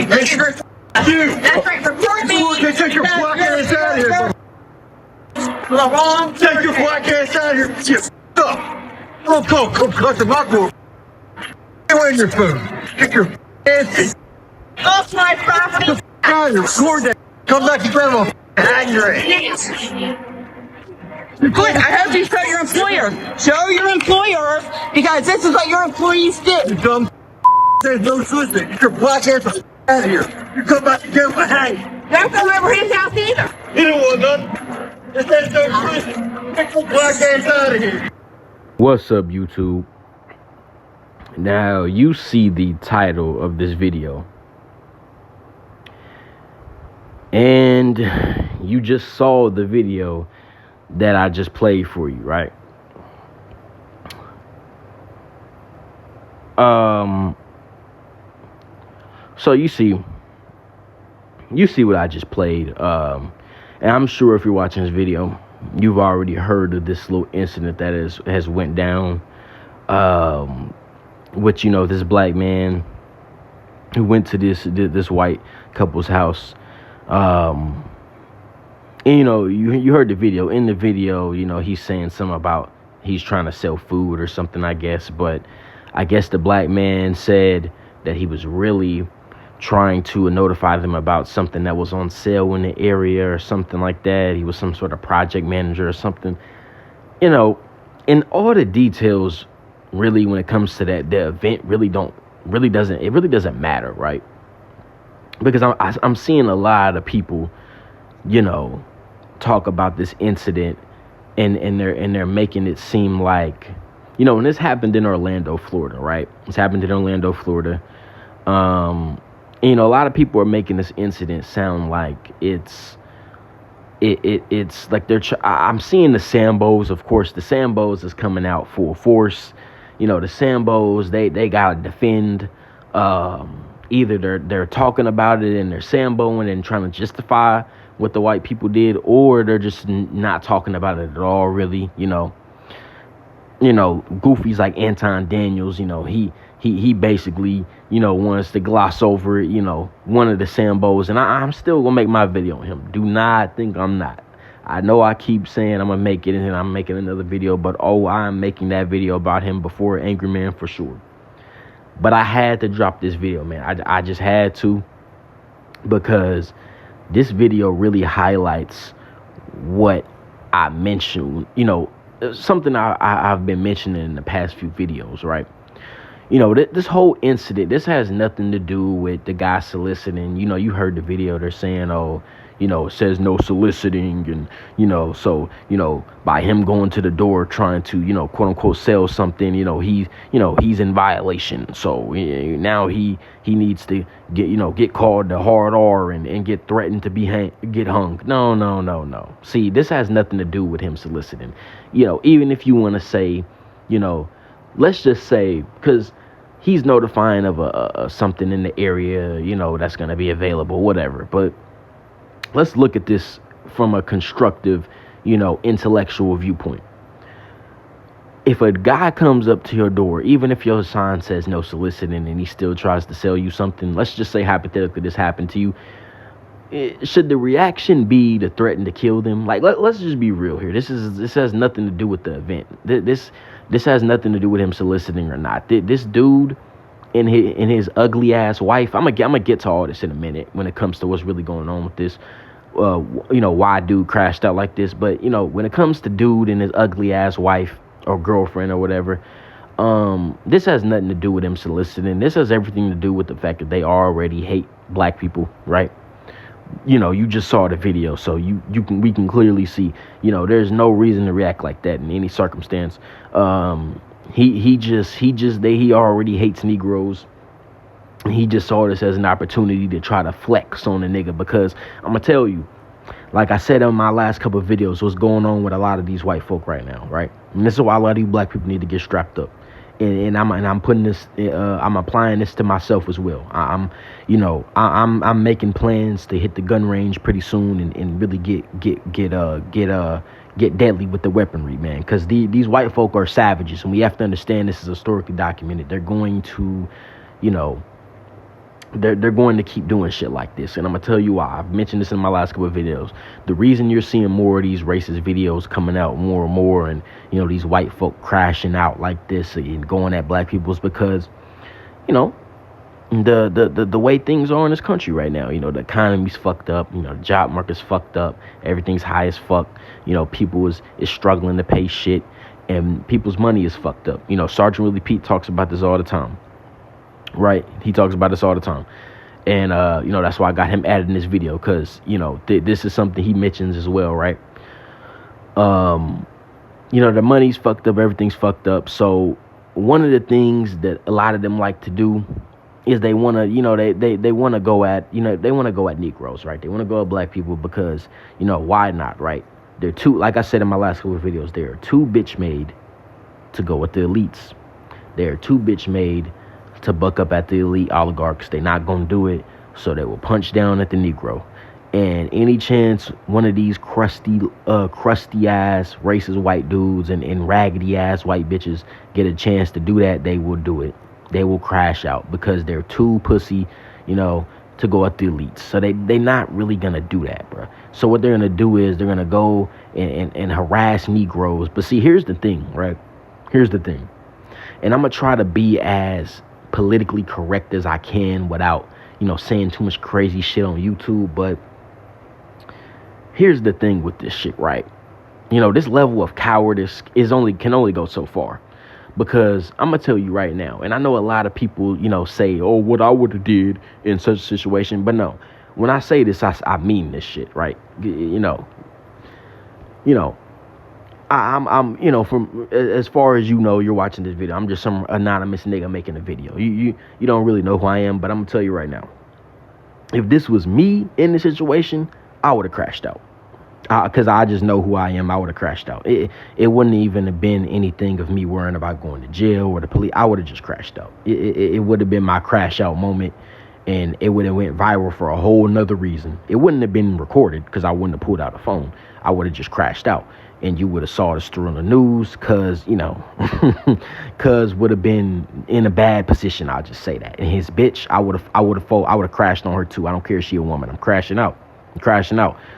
That's right, report me. Okay, take your black ass out of here. Take your black ass out of here. You up. Come cut the buckle. Get in your food. Get your ass Off my property. out of here. Record that. Come back and grab a angry. Good, I heard you show your employer. Show your employer, because this is what your employees You do. dumb. There's no soliciting. Get your black ass out of here. You come back and get my hang. Don't come over his house either. You don't want nothing. This ain't no soliciting. Get your black ass out of here. What's up, YouTube? Now you see the title of this video, and you just saw the video that I just played for you, right? So you see what I just played, and I'm sure if you're watching this video, you've already heard of this little incident that has went down, with, you know, this black man who went to this white couple's house. And, you know, you heard the video. In the video, you know, he's saying something about he's trying to sell food or something, I guess. But I guess the black man said that he was really trying to notify them about something that was on sale in the area or something like that. He was some sort of project manager or something. You know, and all the details, really, when it comes to that, the event really doesn't matter, right? Because I'm seeing a lot of people, you know, talk about this incident, and they're making it seem like, you know, and this happened in Orlando, Florida, right? This happened in Orlando, Florida. And, you know, a lot of people are making this incident sound like it's like I'm seeing the Sambos. Of course, the Sambos is coming out full force. You know, the Sambos, they gotta defend. Either they're talking about it and they're Samboing and trying to justify what the white people did, or they're just not talking about it at all, really. You know, goofies like Anton Daniels, you know, he basically, you know, wants to gloss over, you know, one of the Sambos, and I'm still gonna make my video on him. Do not think I'm not. I know I keep saying I'm gonna make it, and I'm making another video, but I'm making that video about him before Angry Man for sure. But I had to drop this video, man. I just had to, because this video really highlights what I mentioned, you know, something I've been mentioning in the past few videos, right? You know, this whole incident, this has nothing to do with the guy soliciting. You know, you heard the video. They're saying, oh, you know, it says no soliciting. And, you know, so, you know, by him going to the door trying to, you know, quote unquote sell something, you know, he's in violation. So now he needs to get called the hard R and get threatened to get hung. No. See, this has nothing to do with him soliciting. You know, even if you want to say, you know, let's just say, because he's notifying of something in the area, you know, that's going to be available, whatever. But let's look at this from a constructive, you know, intellectual viewpoint. If a guy comes up to your door, even if your sign says no soliciting, and he still tries to sell you something, let's just say hypothetically this happened to you, should the reaction be to threaten to kill them? Like, let's just be real here. This has nothing to do with the event. This has nothing to do with him soliciting or not. This dude and his ugly ass wife. I'm gonna get to all this in a minute when it comes to what's really going on with this. You know, why dude crashed out like this. But, you know, when it comes to dude and his ugly ass wife or girlfriend or whatever, this has nothing to do with him soliciting. This has everything to do with the fact that they already hate black people, right? You know, you just saw the video, so we can clearly see, you know, there's no reason to react like that in any circumstance. He already hates Negroes. He just saw this as an opportunity to try to flex on the nigga, because I'm gonna tell you, like I said in my last couple of videos, what's going on with a lot of these white folk right now, right? And this is why a lot of these black people need to get strapped up. And I'm putting this, I'm applying this to myself as well. I'm making plans to hit the gun range pretty soon and really get deadly with the weaponry, man. Because these white folk are savages, and we have to understand this is historically documented. They're going to, you know, they're going to keep doing shit like this. And I'm gonna tell you why. I've mentioned this in my last couple of videos. The reason you're seeing more of these racist videos coming out more and more, and these white folk crashing out like this and going at black people, is because the way things are in this country right now. The economy's fucked up. The job market's fucked up. Everything's high as fuck. People is struggling to pay shit, and people's money is fucked up. Sergeant Willie Pete talks about this all the time. Right, he talks about this all the time, and that's why I got him added in this video, because this is something he mentions as well, right? The money's fucked up, everything's fucked up. So one of the things that a lot of them like to do is they want to, they want to go at, they want to go at Negroes, right? They want to go at black people because, why not, right? They're too, like I said in my last couple of videos, they're too bitch made to go with the elites. They're too bitch made to buck up at the elite oligarchs. They're not gonna do it, so they will punch down at the Negro. And any chance one of these crusty ass racist white dudes and raggedy ass white bitches get a chance to do that, they will do it. They will crash out because they're too pussy, to go at the elites. So they not really gonna do that, bro. So what they're gonna do is they're gonna go and harass Negroes. But see, here's the thing, right? Here's the thing. And I'm gonna try to be as politically correct as I can without, saying too much crazy shit on YouTube. But here's the thing with this shit, right? This level of cowardice can only go so far, because I'm gonna tell you right now, and I know a lot of people, say, oh, what I would have did in such a situation, but no, when I say this, I mean this shit, right? I'm from as far as you're watching this video, I'm just some anonymous nigga making a video. You don't really know who I am, but I'm gonna tell you right now. If this was me in this situation, I would have crashed out. Because I just know who I am, I would have crashed out. It wouldn't even have been anything of me worrying about going to jail or the police. I would have just crashed out. It would have been my crash out moment, and it would have went viral for a whole nother reason. It wouldn't have been recorded because I wouldn't have pulled out a phone. I would have just crashed out. And you would have saw this through on the news, cuz would have been in a bad position. I'll just say that. And his bitch, I would have crashed on her too. I don't care if she a woman. I'm crashing out.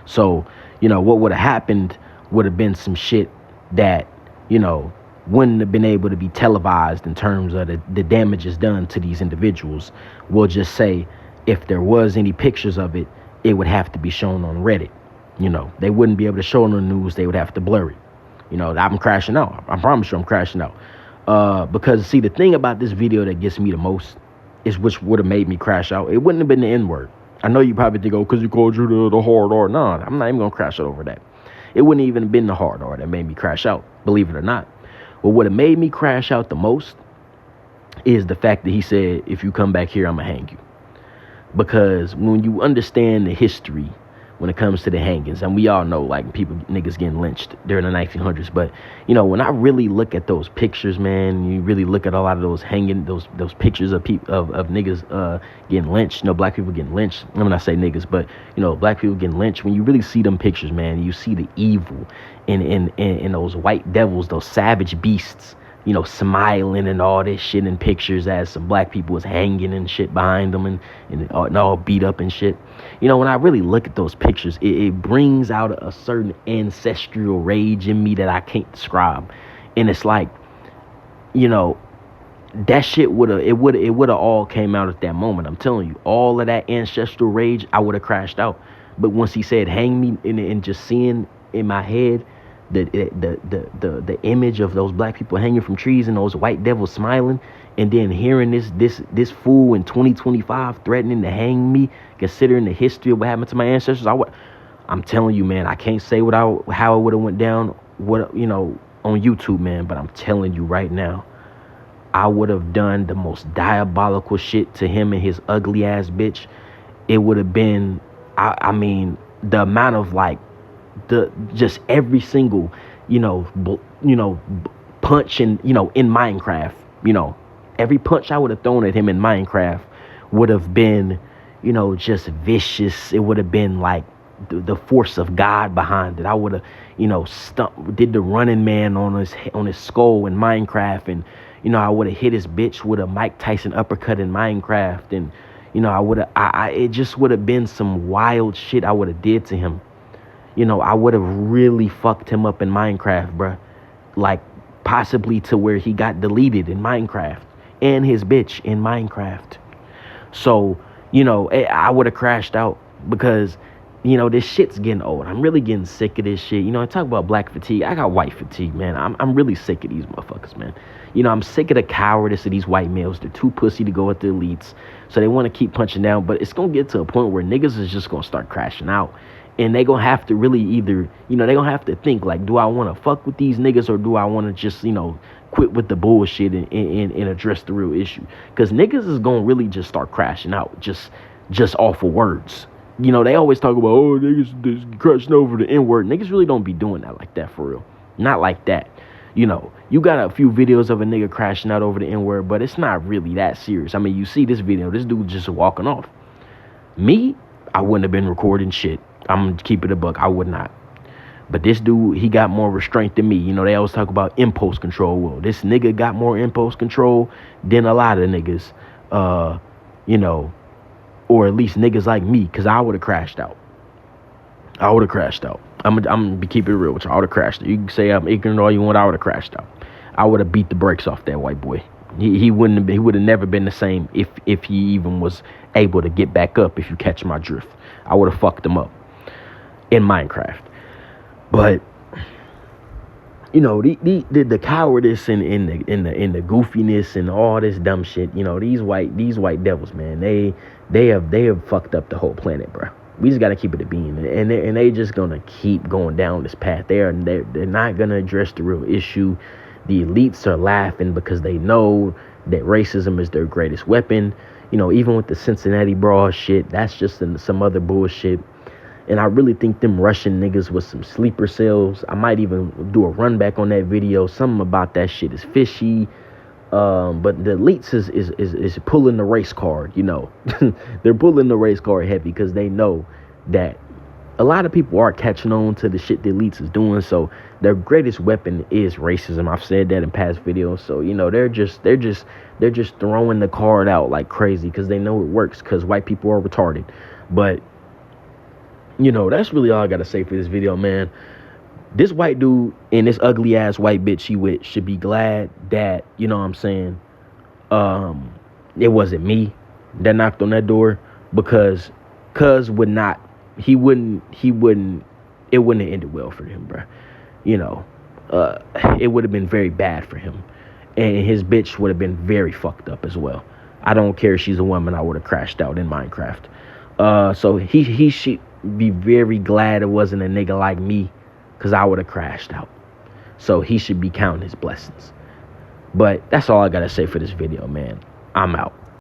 So, what would have happened would have been some shit that, wouldn't have been able to be televised in terms of the damages done to these individuals. We'll just say if there was any pictures of it, it would have to be shown on Reddit. They wouldn't be able to show it on the news. They would have to blur it. I'm crashing out. I promise you I'm crashing out. Because, see, the thing about this video that gets me the most is which would have made me crash out. It wouldn't have been the N-word. I know you probably think, oh, because you called you the hard R. No, I'm not even going to crash out over that. It wouldn't even have been the hard R that made me crash out, believe it or not. But what have made me crash out the most is the fact that he said, if you come back here, I'm going to hang you. Because when you understand the history when it comes to the hangings, and we all know, like, niggas getting lynched during the 1900s, but when I really look at those pictures, man, you really look at a lot of those hanging, those pictures of niggas getting lynched, black people getting lynched. I'm not say niggas, but black people getting lynched. When you really see them pictures, man, you see the evil in those white devils, those savage beasts, smiling and all this shit in pictures as some black people was hanging and shit behind them and all beat up and shit. When I really look at those pictures, it brings out a certain ancestral rage in me that I can't describe. And it's like, that shit would have all came out at that moment. I'm telling you, all of that ancestral rage, I would have crashed out. But once he said hang me, and just seeing in my head the image of those black people hanging from trees and those white devils smiling, and then hearing this fool in 2025 threatening to hang me, considering the history of what happened to my ancestors, I'm telling you, man, I can't say how it would have went down, on YouTube, man, but I'm telling you right now, I would have done the most diabolical shit to him and his ugly ass bitch. It would have been, I mean, the amount of just every single, punch in Minecraft, every punch I would have thrown at him in Minecraft would have been, just vicious. It would have been like the force of God behind it. I would have, did the running man on his skull in Minecraft, and I would have hit his bitch with a Mike Tyson uppercut in Minecraft, and You know, I would have, it just would have been some wild shit I would have did to him. You know, I would have really fucked him up in Minecraft, bruh. Like, possibly to where he got deleted in Minecraft. And his bitch in Minecraft. So, you know, I would have crashed out because, you know, this shit's getting old. I'm really getting sick of this shit. You know, I talk about black fatigue. I got white fatigue, man. I'm really sick of these motherfuckers, man. You know, I'm sick of the cowardice of these white males. They're too pussy to go at the elites. So they want to keep punching down. But it's going to get to a point where niggas is just going to start crashing out. And they going to have to really either, you know, they going to have to think, like, do I want to fuck with these niggas or do I want to just, you know, quit with the bullshit and address the real issue? Because niggas is going to really just start crashing out just off of words. You know, they always talk about, oh, niggas crashing over the N-word. Niggas really don't be doing that like that for real. Not like that. You know, you got a few videos of a nigga crashing out over the N-word, but it's not really that serious. I mean, you see this video, this dude just walking off. Me, I wouldn't have been recording shit. I'm going to keep it a buck. I would not. But this dude, he got more restraint than me. You know, they always talk about impulse control. Well, this nigga got more impulse control than a lot of niggas, you know, or at least niggas like me, because I would have crashed out. I would have crashed out. I'm going to be keeping it real with you. I would have crashed out. You can say I'm ignorant all you want. I would have crashed out. I would have beat the brakes off that white boy. He wouldn't have, he would have never been the same if he even was able to get back up, if you catch my drift. I would have fucked him up in Minecraft. But you know, the cowardice and the goofiness and all this dumb shit, you know, these white devils, man, they have fucked up the whole planet, bro. We just gotta keep it a bean, and they just gonna keep going down this path. They're not gonna address the real issue. The elites are laughing because they know that racism is their greatest weapon. You know, even with the Cincinnati brawl shit, that's just some other bullshit. And I really think them Russian niggas with some sleeper cells. I might even do a run back on that video. Something about that shit is fishy. But the elites is pulling the race card, you know. They're pulling the race card heavy because they know that a lot of people are catching on to the shit the elites is doing. So their greatest weapon is racism. I've said that in past videos. So, you know, they're just throwing the card out like crazy because they know it works because white people are retarded. But you know, that's really all I gotta say for this video, man. This white dude and this ugly ass white bitch he with should be glad that, you know what I'm saying, it wasn't me that knocked on that door, because cuz would not, it wouldn't have ended well for him, bruh. You know, it would have been very bad for him. And his bitch would have been very fucked up as well. I don't care if she's a woman, I would have crashed out in Minecraft. So he should be very glad it wasn't a nigga like me, because I would have crashed out. So he should be counting his blessings. But that's all I gotta say for this video, man. I'm out.